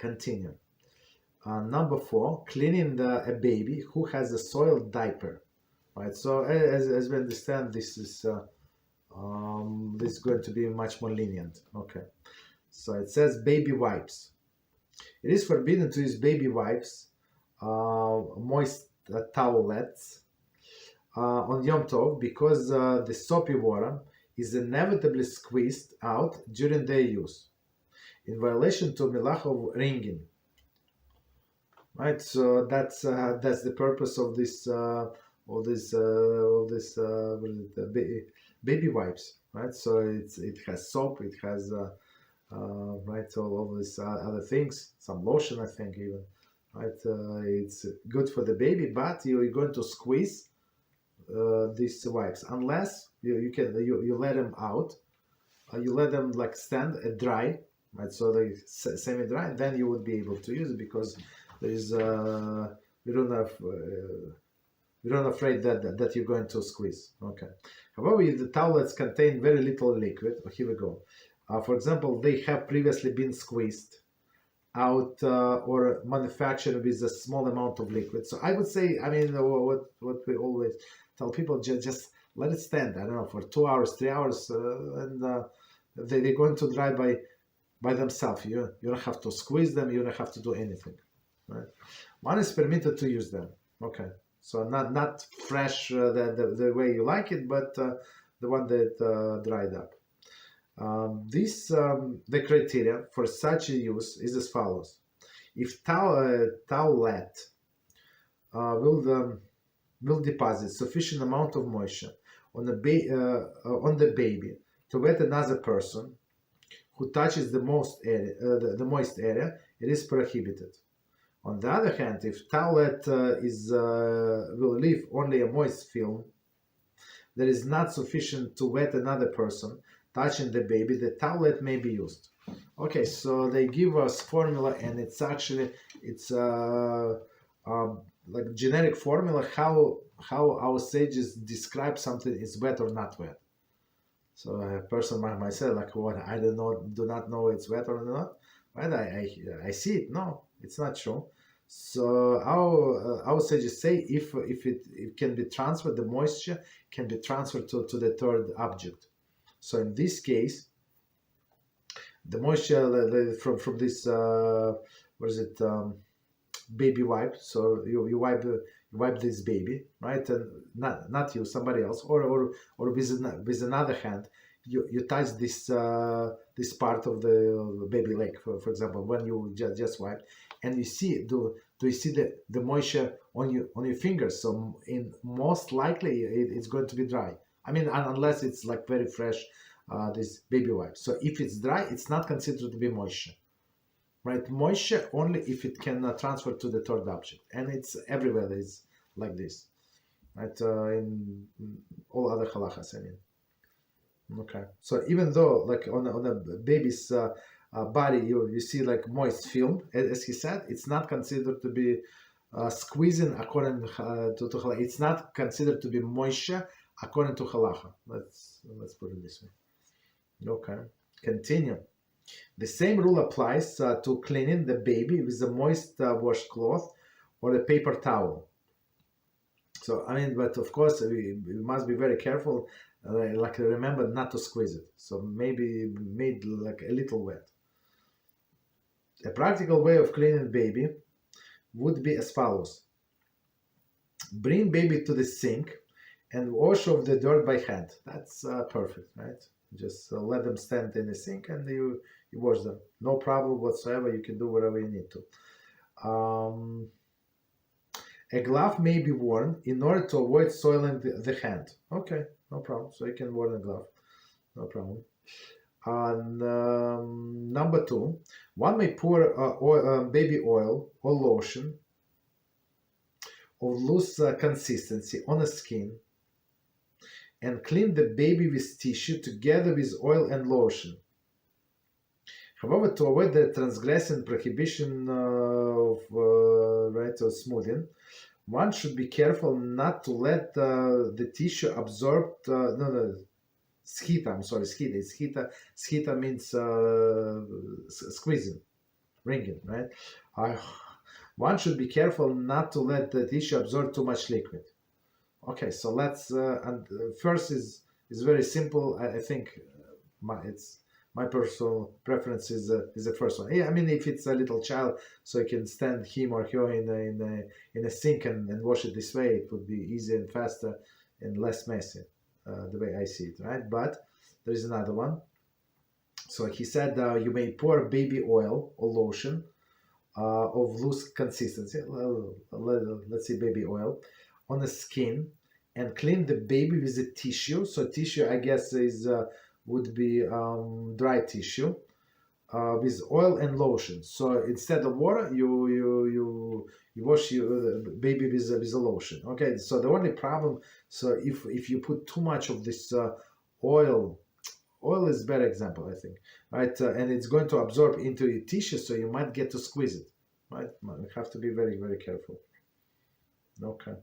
Continue. Number 4, cleaning a baby who has a soiled diaper. Right. So as we understand, this is going to be much more lenient. Okay. So it says baby wipes. It is forbidden to use baby wipes, moist towelettes on Yom Tov because the soapy water is inevitably squeezed out during their use, in violation to Milach of wringing. Right, so that's the purpose of this baby wipes. Right, so it has soap, it has right, all of these other things, some lotion, I think even. Right, it's good for the baby, but you're going to squeeze these wipes unless you let them out, you let them like stand dry, right? So they semi-dry, and then you would be able to use it because there is we don't afraid that you're going to squeeze. Okay. However, if the towelettes contain very little liquid, here we go. For example, they have previously been squeezed out or manufactured with a small amount of liquid. So I would say, I mean, what we always tell people, just let it stand, I don't know, for 2 hours, 3 hours, and they're going to dry by themselves. You don't have to squeeze them, you don't have to do anything. Right? One is permitted to use them. Okay, so not fresh the way you like it, but the one that dried up. The criteria for such a use is as follows. If towelette will deposit sufficient amount of moisture on the baby to wet another person who touches the moist area, it is prohibited. On the other hand, if towelette will leave only a moist film that is not sufficient to wet another person touching the baby, the towelette may be used. Okay, so they give us formula, and it's actually like generic formula how our sages describe something is wet or not wet. So a person like myself, like what, I do not know it's wet or not. Right? I see it. No, it's not true. So our sages say if it can be transferred, the moisture can be transferred to the third object. So in this case, the moisture from this baby wipe. So you wipe this baby, right? And not you, somebody else, or with another hand, you touch this part of the baby leg, for example, when you just wipe, and you see do you see the moisture on your fingers? So most likely it's going to be dry. I mean, unless it's like very fresh, this baby wipe. So if it's dry, it's not considered to be moisture. Right, moisture only if it can transfer to the third object, and it's everywhere. It's like this, right? In all other halachas, I mean. Okay, so even though like on a baby's body, you see like moist film, as he said, it's not considered to be squeezing according to halacha. It's not considered to be moisture according to halacha. Let's put it this way. Okay, continue. The same rule applies to cleaning the baby with a moist washcloth or a paper towel. So, I mean, but of course, we must be very careful, like remember not to squeeze it. So maybe made like a little wet. A practical way of cleaning baby would be as follows. Bring baby to the sink and wash off the dirt by hand. That's perfect, right? Just let them stand in the sink and you wash them. No problem whatsoever. You can do whatever you need to. A glove may be worn in order to avoid soiling the hand. Okay, no problem. So you can wear a glove. No problem. Number 2, one may pour baby oil or lotion of loose consistency on the skin and clean the baby with tissue together with oil and lotion. However, to avoid the transgressing prohibition of smoothing, one should be careful not to let the tissue absorb. Schita. I'm sorry, schita. Schita means squeezing. ringing, right? One should be careful not to let the tissue absorb too much liquid. Okay, so let's and first is very simple. I think my personal preference is the first one. Yeah, I mean, if it's a little child, so you can stand him or her in a sink and wash it this way, it would be easier and faster and less messy, the way I see it, right? But there is another one. So he said you may pour baby oil or lotion of loose consistency, let's say baby oil, on the skin and clean the baby with a tissue. So tissue, I guess, is would be dry tissue with oil and lotion. So instead of water, you wash your baby with a lotion. Okay. So the only problem, so if you put too much of this oil. Oil is a better example, I think, right? And it's going to absorb into your tissue, so you might get to squeeze it, right? You have to be very, very careful. Okay.